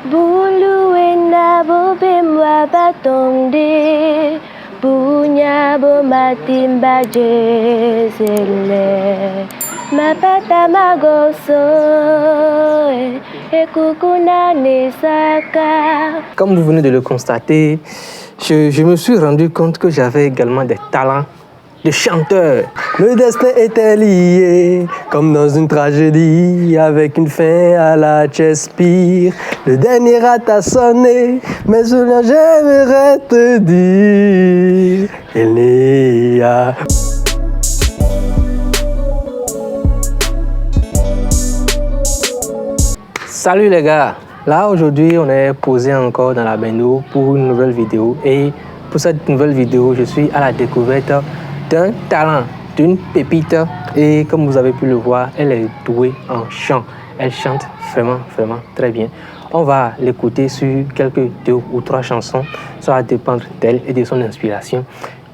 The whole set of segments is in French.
Bulu ena bo bemwa batonde punya bo matimba jesele mapata magoso ekukuna nesaka. Comme vous venez de le constater, je me suis rendu compte que j'avais également des talents de chanteur. Le destin était lié, comme dans une tragédie, avec une fin à la Shakespeare. Le dernier rat a sonné, mais cela j'aimerais te dire, Elia. Salut les gars, là aujourd'hui on est posé encore dans la bando pour une nouvelle vidéo et pour cette nouvelle vidéo je suis à la découverte d'un talent, d'une pépite et comme vous avez pu le voir, elle est douée en chant. Elle chante vraiment très bien. On va l'écouter sur quelques 2 ou 3 chansons, ça va dépendre d'elle et de son inspiration.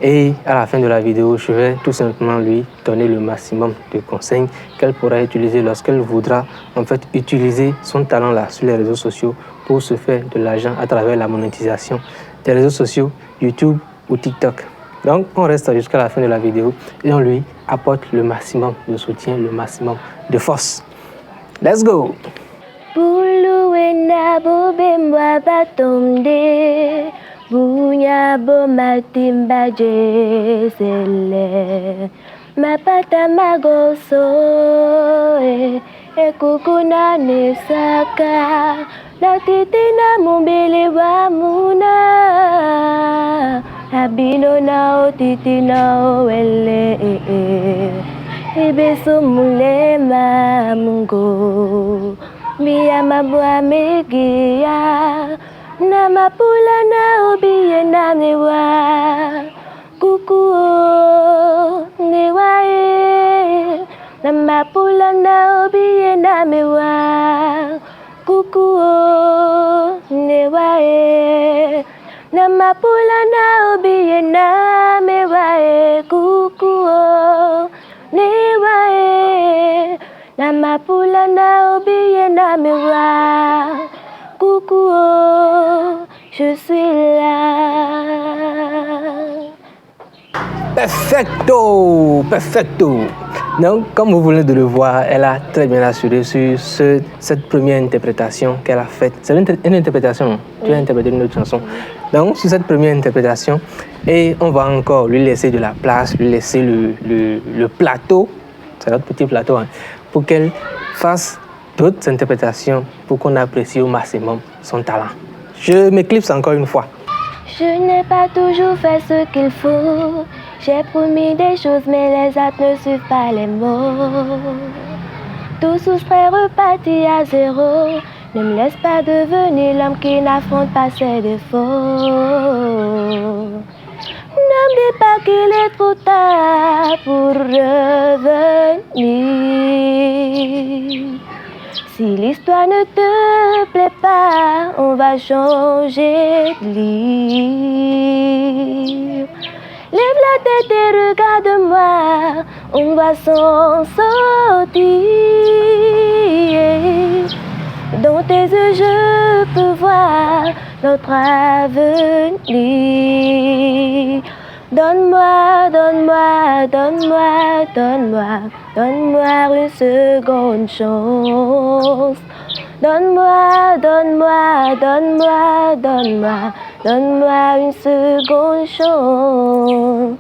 Et à la fin de la vidéo, je vais tout simplement lui donner le maximum de conseils qu'elle pourra utiliser lorsqu'elle voudra en fait utiliser son talent là sur les réseaux sociaux pour se faire de l'argent à travers la monétisation des réseaux sociaux, YouTube ou TikTok. Donc on reste jusqu'à la fin de la vidéo et on lui apporte le maximum de soutien, le maximum de force. Let's go! Bulu ena bo bemwa batonde punya bo matimba jesele mapata magoso ekukuna nesaka natitina mumbili wa muna abino nao titina wele ibesu mulema mungo Mia mabwa megia na mapula na obiye na mewa kuku newae na mapula na obiye na mewa kuku newae na mapula na obiye na mewa kuku newae na mapula na obiye na mewa coucou je suis là. Perfecto. Donc, comme vous venez de le voir, elle a très bien assuré sur cette première interprétation qu'elle a faite. C'est une interprétation, tu as interprété une autre chanson. Donc, sur cette première interprétation, et on va encore lui laisser de la place, lui laisser le plateau, c'est notre petit plateau, hein, pour qu'elle fasse d'autres interprétations pour qu'on apprécie au maximum son talent. Je m'éclipse encore une fois. Je n'ai pas toujours fait ce qu'il faut. J'ai promis des choses, mais les actes ne suivent pas les mots. Tout soustraire reparti à zéro. Ne me laisse pas devenir l'homme qui n'affronte pas ses défauts. Ne me dis pas qu'il est trop tard pour revenir. Si l'histoire ne te plaît pas, on va changer de livre. Lève la tête et regarde-moi, on va s'en sortir. Dans tes yeux, je peux voir notre avenir. Donne-moi une seconde chance. Donne-moi une seconde chance.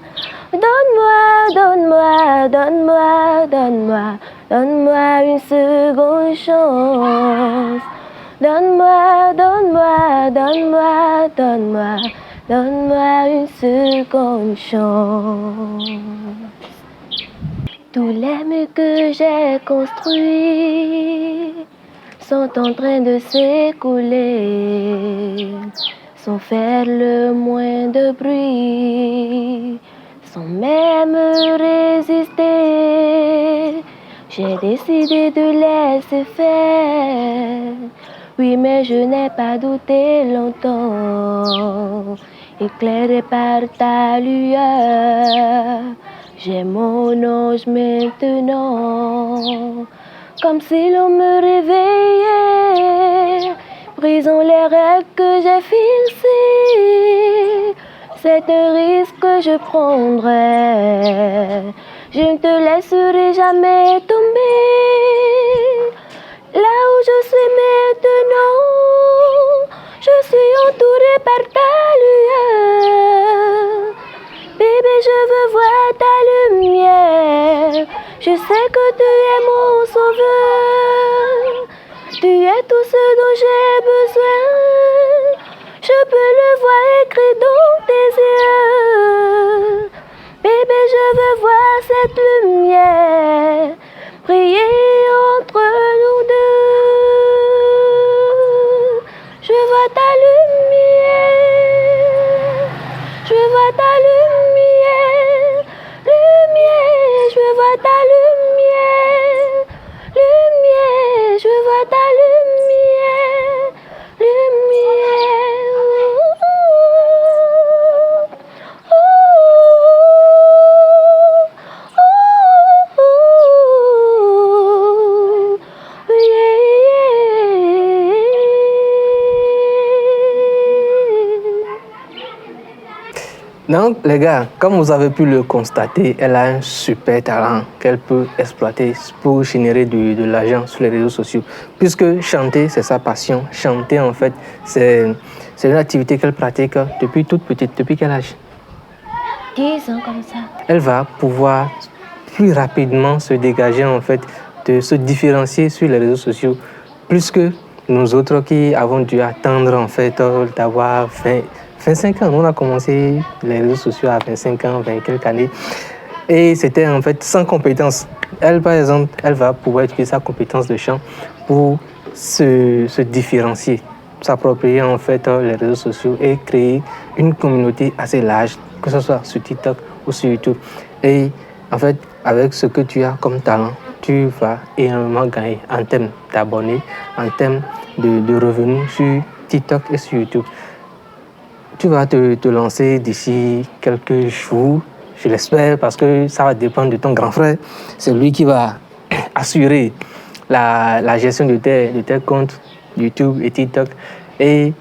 Donne-moi une seconde chance. Donne-moi une seconde chance. Tous les murs que j'ai construits sont en train de s'écouler, sans faire le moins de bruit, sans même résister. J'ai décidé de laisser faire. Oui, mais je n'ai pas douté longtemps. Éclairé par ta lueur, j'ai mon ange maintenant. Comme si l'on me réveillait, Brisons les règles que j'ai fixées. C'est un risque que je prendrai. Je ne te laisserai jamais tomber. Là où je suis maintenant, je suis entourée par ta lueur. Bébé, je veux voir ta lumière. Je sais que tu es mon sauveur. Tu es tout ce dont j'ai besoin. Je peux le voir écrit dans tes yeux. Bébé, je veux voir cette lumière briller entre nous deux. Je vois ta lumière. Je vois ta lumière. Lumière, je vois ta lumière. Lumière, je vois ta lumière. Lumière. Donc, les gars, comme vous avez pu le constater, elle a un super talent qu'elle peut exploiter pour générer de l'argent sur les réseaux sociaux. Puisque chanter, c'est sa passion. Chanter, en fait, c'est une activité qu'elle pratique depuis toute petite. Depuis quel âge? 10 ans comme ça. Elle va pouvoir plus rapidement se dégager, en fait, de se différencier sur les réseaux sociaux, plus que nous autres qui avons dû attendre, en fait, d'avoir 25 ans. On a commencé les réseaux sociaux à 25 ans, 20 quelques années. Et c'était en fait sans compétence. Elle, par exemple, elle va pouvoir utiliser sa compétence de chant pour se différencier, s'approprier en fait les réseaux sociaux et créer une communauté assez large, que ce soit sur TikTok ou sur YouTube. Et en fait, avec ce que tu as comme talent, tu vas énormément gagner en termes d'abonnés, en termes de revenus sur TikTok et sur YouTube. Tu vas te lancer d'ici quelques jours, je l'espère, parce que ça va dépendre de ton grand frère. C'est lui qui va assurer la gestion de tes comptes YouTube et TikTok. Et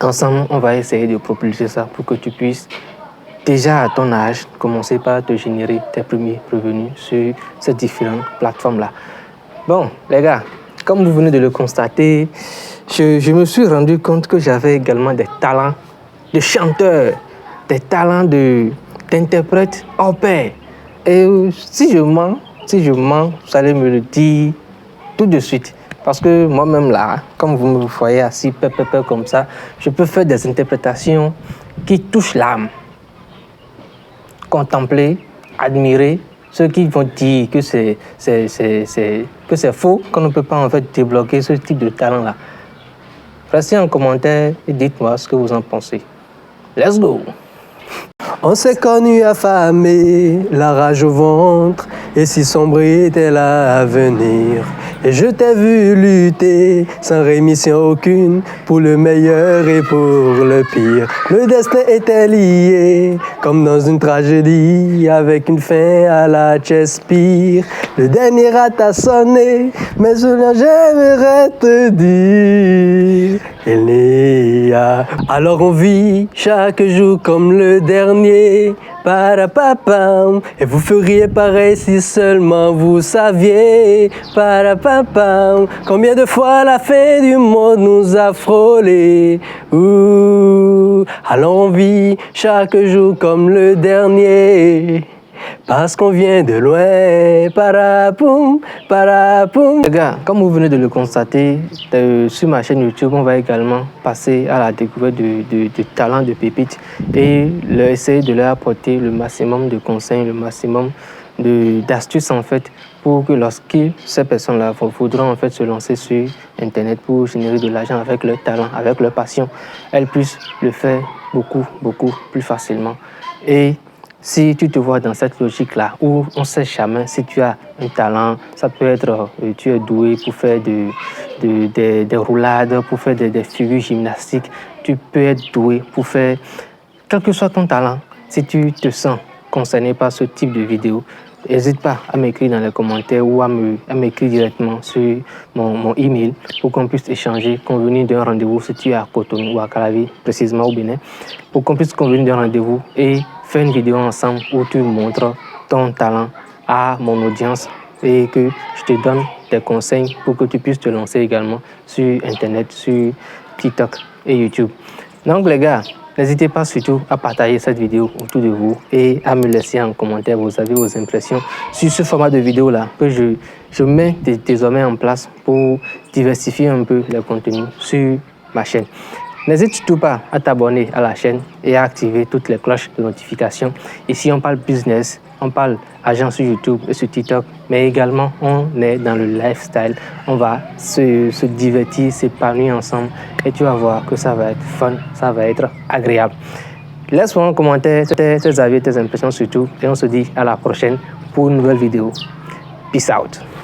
ensemble, on va essayer de propulser ça pour que tu puisses, déjà à ton âge, commencer par te générer tes premiers revenus sur ces différentes plateformes-là. Bon, les gars, comme vous venez de le constater, je me suis rendu compte que j'avais également des talents de chanteur, des talents d'interprète hors pair. Et si je mens, vous allez me le dire tout de suite. Parce que moi-même là, comme vous me voyez assis, comme ça, je peux faire des interprétations qui touchent l'âme. Contempler, admirer, ceux qui vont dire que c'est faux, qu'on ne peut pas en fait débloquer ce type de talent-là. Restez en commentaire et dites-moi ce que vous en pensez. Let's go! On s'est connus affamés, la rage au ventre, et si sombre était l'avenir. Et je t'ai vu lutter, sans rémission aucune, pour le meilleur et pour le pire. Le destin était lié, comme dans une tragédie, avec une fin à la Shakespeare. Le dernier acte a sonné, mais cela j'aimerais te dire. Il n'y a. Alors on vit chaque jour comme le dernier. Parapapam. Et vous feriez pareil si seulement vous saviez. Parapapam. Combien de fois la fin du monde nous a frôlés. Alors on vit chaque jour comme le dernier. Parce qu'on vient de loin, parapoum, parapoum. Les gars, comme vous venez de le constater, sur ma chaîne YouTube, on va également passer à la découverte de talents, de pépites et essayer de leur apporter le maximum de conseils, le maximum d'astuces en fait, pour que lorsque ces personnes-là voudront en fait se lancer sur Internet pour générer de l'argent avec leur talent, avec leur passion, elles puissent le faire beaucoup plus facilement. Et si tu te vois dans cette logique-là, où on ne sait jamais si tu as un talent, ça peut être, tu es doué pour faire des roulades, pour faire des figures gymnastiques, tu peux être doué pour faire, quel que soit ton talent, si tu te sens concerné par ce type de vidéo, n'hésite pas à m'écrire dans les commentaires ou à m'écrire directement sur mon email pour qu'on puisse échanger, convenir d'un rendez-vous si tu es à Cotonou ou à Calavi, précisément au Bénin, pour qu'on puisse convenir d'un rendez-vous et faire une vidéo ensemble où tu montres ton talent à mon audience et que je te donne des conseils pour que tu puisses te lancer également sur Internet, sur TikTok et YouTube. Donc les gars, n'hésitez pas surtout à partager cette vidéo autour de vous et à me laisser en commentaire vos avis, vos impressions sur ce format de vidéo là que je mets désormais en place pour diversifier un peu les contenus sur ma chaîne. N'hésite surtout pas à t'abonner à la chaîne et à activer toutes les cloches de notification. Ici, on parle business, on parle argent sur YouTube et sur TikTok, mais également on est dans le lifestyle. On va se divertir, s'épanouir ensemble et tu vas voir que ça va être fun, ça va être agréable. Laisse-moi en commentaire tes avis, tes impressions surtout et on se dit à la prochaine pour une nouvelle vidéo. Peace out.